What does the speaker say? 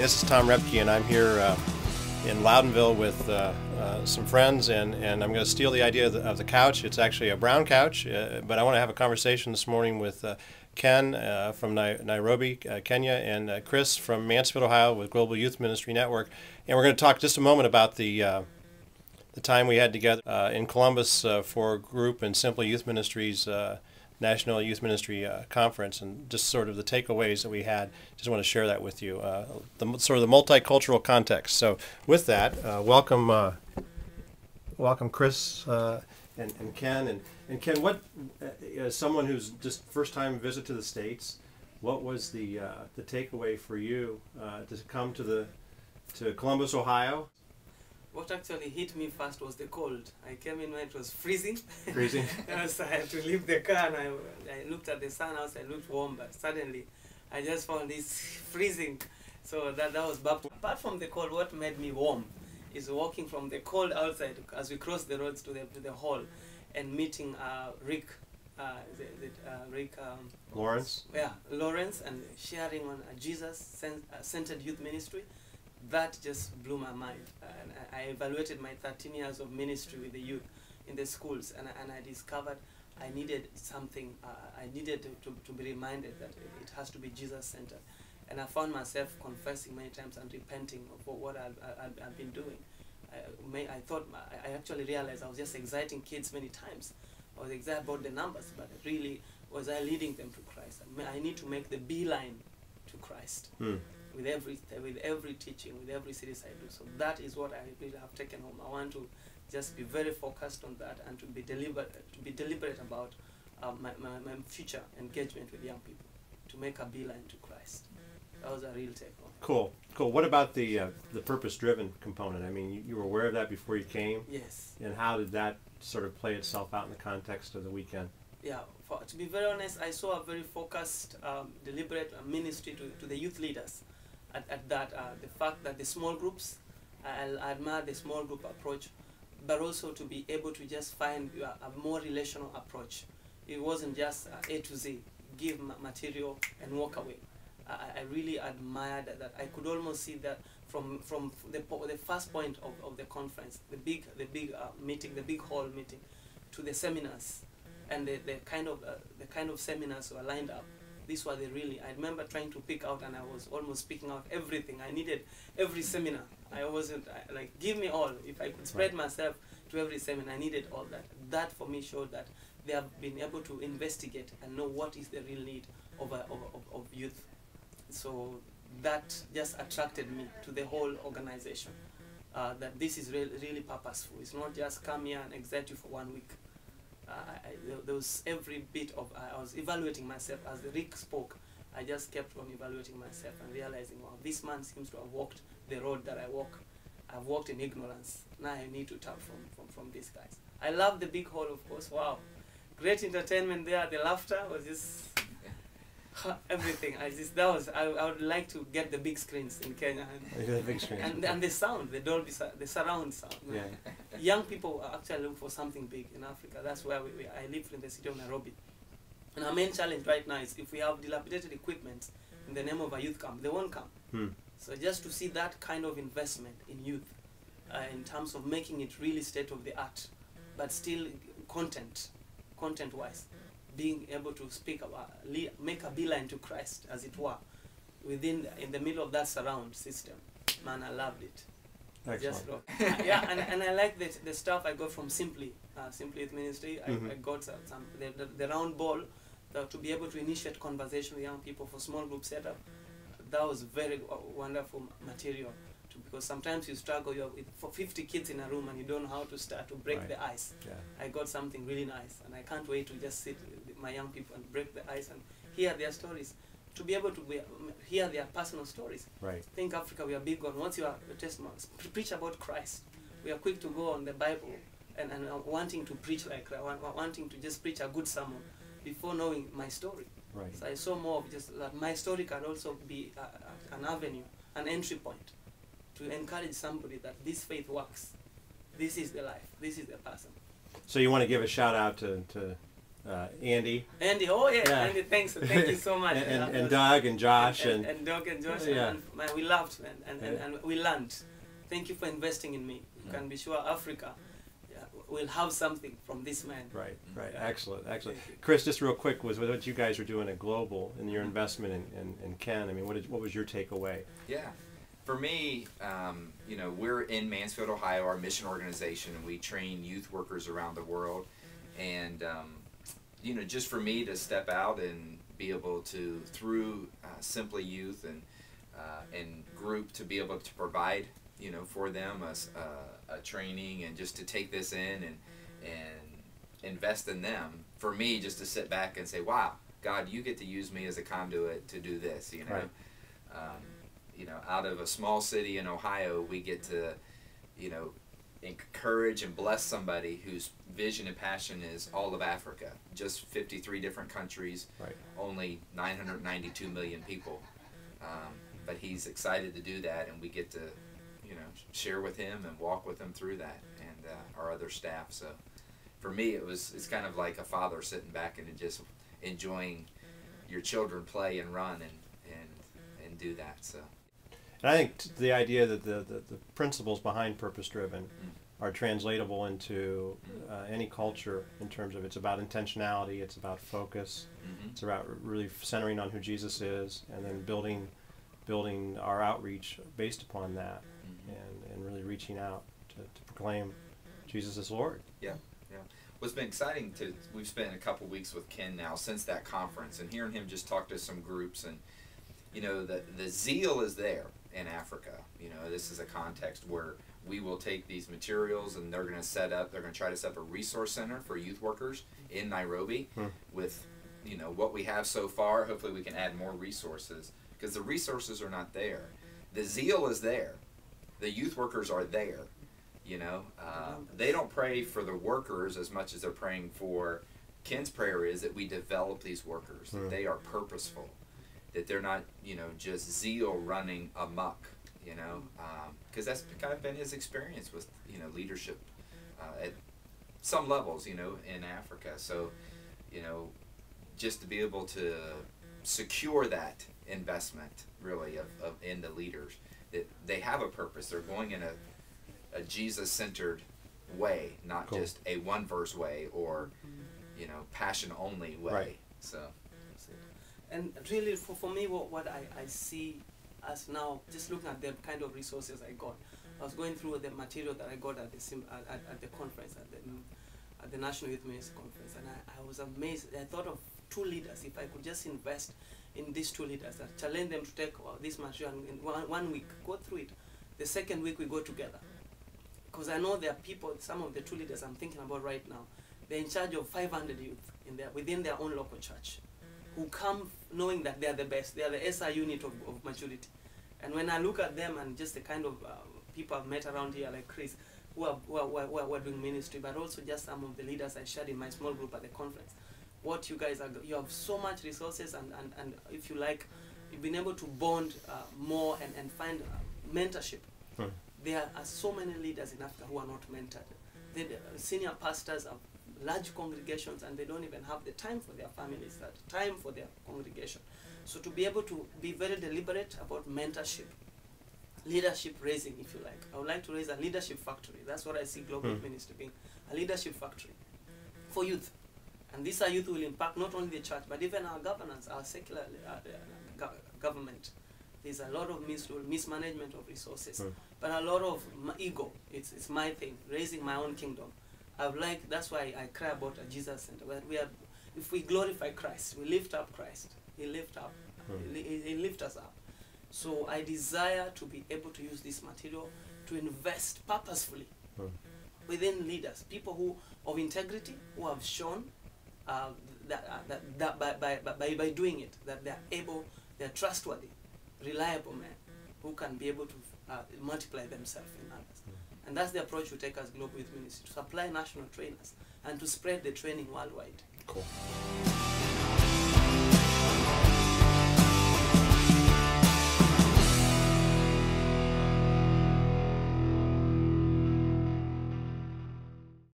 this is Tom Repke, and I'm here in Loudonville with some friends, and I'm going to steal the idea of the couch. It's actually a brown couch, but I want to have a conversation this morning with Ken from Nairobi, Kenya, and Chris from Mansfield, Ohio, with Global Youth Ministry Network. And we're going to talk just a moment about the time we had together in Columbus for Group and Simply Youth Ministries National Youth Ministry Conference, and just sort of the takeaways that we had. Just want to share that with you, sort of the multicultural context. So with that, welcome Chris and Ken. And Ken, what, as someone who's just first time visit to the States, what was the takeaway for you to come to Columbus, Ohio? What actually hit me first was the cold. I came in when it was freezing. Freezing? So I had to leave the car, and I looked at the sun outside, it looked warm, but suddenly I just found this freezing. So that was bad. Apart from the cold, what made me warm is walking from the cold outside as we crossed the roads to the hall and meeting Rick, Lawrence? Yeah, Lawrence, and sharing on Jesus-centered youth ministry. That just blew my mind. And I evaluated my 13 years of ministry with the youth in the schools, and I discovered I needed something. I needed to be reminded that it has to be Jesus-centered. And I found myself confessing many times and repenting of what I've been doing. I actually realized I was just exciting kids many times. I was excited about the numbers, but really was I leading them to Christ. I need to make the beeline to Christ. With every teaching, with every series I do. So that is what I really have taken home. I want to just be very focused on that and to be deliberate about my future engagement with young people, to make a beeline to Christ. That was a real take home. Cool. What about the purpose-driven component? I mean, you were aware of that before you came? Yes. And how did that sort of play itself out in the context of the weekend? Yeah, to be very honest, I saw a very focused, deliberate ministry to the youth leaders. At that, the fact that the small groups, I admire the small group approach, but also to be able to just find a more relational approach. It wasn't just A to Z, give material and walk away. I really admired that. I could almost see that from the first point of the conference, the big meeting, the big hall meeting, to the seminars, and the kind of seminars were lined up. These were I remember trying to pick out, and I was almost picking out everything. I needed every seminar. I wasn't, like, give me all. If I could spread myself to every seminar, I needed all that. That for me showed that they have been able to investigate and know what is the real need of youth. So that just attracted me to the whole organization, that this is really purposeful. It's not just come here and excite you for 1 week. There was every bit of, I was evaluating myself as Rick spoke. I just kept on evaluating myself and realizing, wow, this man seems to have walked the road that I walk. I've walked in ignorance. Now I need to tap from these guys. I love the big hall, of course. Wow, great entertainment there. The laughter was just everything. I would like to get the big screens in Kenya, and the sound, the Dolby, the surround sound. Yeah. Young people actually look for something big in Africa. That's where I live in the city of Nairobi, and our main challenge right now is if we have dilapidated equipment in the name of a youth camp, they won't come. So just to see that kind of investment in youth, in terms of making it really state of the art, but still content-wise. Being able to speak about, make a beeline to Christ, as it were, in the middle of that surround system. Man, I loved it. Excellent. Yeah, and I like the stuff I got from Simply Youth Ministry. I got the round ball to be able to initiate conversation with young people for small group setup. That was very wonderful material. Because sometimes you struggle, you're for 50 kids in a room and you don't know how to start to break the ice. Yeah. I got something really nice, and I can't wait to just sit with my young people and break the ice and hear their stories, to be able to hear their personal stories. Right. I think Africa, we are big on, once you are a testimony, preach about Christ. We are quick to go on the Bible and wanting to preach like that, wanting to just preach a good sermon before knowing my story. Right. So I saw more of just that my story can also be an avenue, an entry point, to encourage somebody that this faith works. This is the life. This is the person. So you want to give a shout out to Andy. Andy, oh yeah, Yeah. Andy, thanks, thank you so much. and Doug and Josh and Doug and Josh, Yeah. and man, we laughed, man, Yeah. and we learned. Thank you for investing in me. You can be sure Africa will have something from this man. Right, right. Excellent, excellent. Chris, just real quick, was what you guys are doing at Global and your investment in Ken. I mean, what was your takeaway? Yeah. For me, you know, we're in Mansfield, Ohio, our mission organization, and we train youth workers around the world. And, you know, just for me to step out and be able to, through Simply Youth and group, to be able to provide, you know, for them a training, and just to take this in and invest in them. For me, just to sit back and say, wow, God, you get to use me as a conduit to do this, you know. Right. You know, out of a small city in Ohio, we get to, you know, encourage and bless somebody whose vision and passion is all of Africa. Just 53 different countries, Right. only 992 million people. But he's excited to do that, and we get to, you know, share with him and walk with him through that, and our other staff. So for me, it's kind of like a father sitting back and just enjoying your children play and run and do that. So. And I think the idea that the principles behind purpose-driven are translatable into any culture in terms of it's about intentionality, it's about focus, it's about really centering on who Jesus is, and then building our outreach based upon that, and really reaching out to proclaim Jesus as Lord. Yeah, yeah. What's been exciting we've spent a couple weeks with Ken now since that conference, and hearing him just talk to some groups, and you know, the zeal is there in Africa. You know, this is a context where we will take these materials, and they're going to try to set up a resource center for youth workers in Nairobi with, you know, what we have so far. Hopefully we can add more resources, because the resources are not there. The zeal is there. The youth workers are there. You know, they don't pray for the workers as much as they're praying for. Ken's prayer is that we develop these workers, that they are purposeful, that they're not, you know, just zeal running amok, you know, because that's kind of been his experience with, you know, leadership at some levels, you know, in Africa. So, you know, just to be able to secure that investment, really, of in the leaders, that they have a purpose. They're going in a Jesus-centered way, not just a one-verse way or, you know, passion-only way. Right. So. And really, for me, what I see as now, just looking at the kind of resources I got, I was going through the material that I got at the conference, at the National Youth Ministry Conference, and I was amazed. I thought of two leaders. If I could just invest in these two leaders, and challenge them to take this material and in one week, go through it. The second week we go together. Because I know there are people, some of the two leaders I'm thinking about right now, they're in charge of 500 youth within their own local church, who come knowing that they are the best. They are the SI unit of maturity. And when I look at them and just the kind of people I've met around here, like Chris, who are doing ministry, but also just some of the leaders I shared in my small group at the conference, what you guys are, you have so much resources, and if you like, you've been able to bond more and find mentorship. There are so many leaders in Africa who are not mentored. The senior pastors have large congregations, and they don't even have the time for their families, that time for their congregation. So to be able to be very deliberate about mentorship, leadership raising, if you like. I would like to raise a leadership factory. That's what I see Global Ministry being, a leadership factory for youth. And these are youth who will impact not only the church, but even our governance, our secular government. There's a lot of mismanagement of resources, but a lot of ego. It's my thing, raising my own kingdom. That's why I cry about a Jesus Center. Where if we glorify Christ, we lift up Christ. He lifts us up. So I desire to be able to use this material to invest purposefully within leaders, people who of integrity, who have shown that by doing it, that they're trustworthy, reliable men who can be able to multiply themselves in others. And that's the approach we take as Global Youth Ministry, to supply national trainers and to spread the training worldwide. Cool.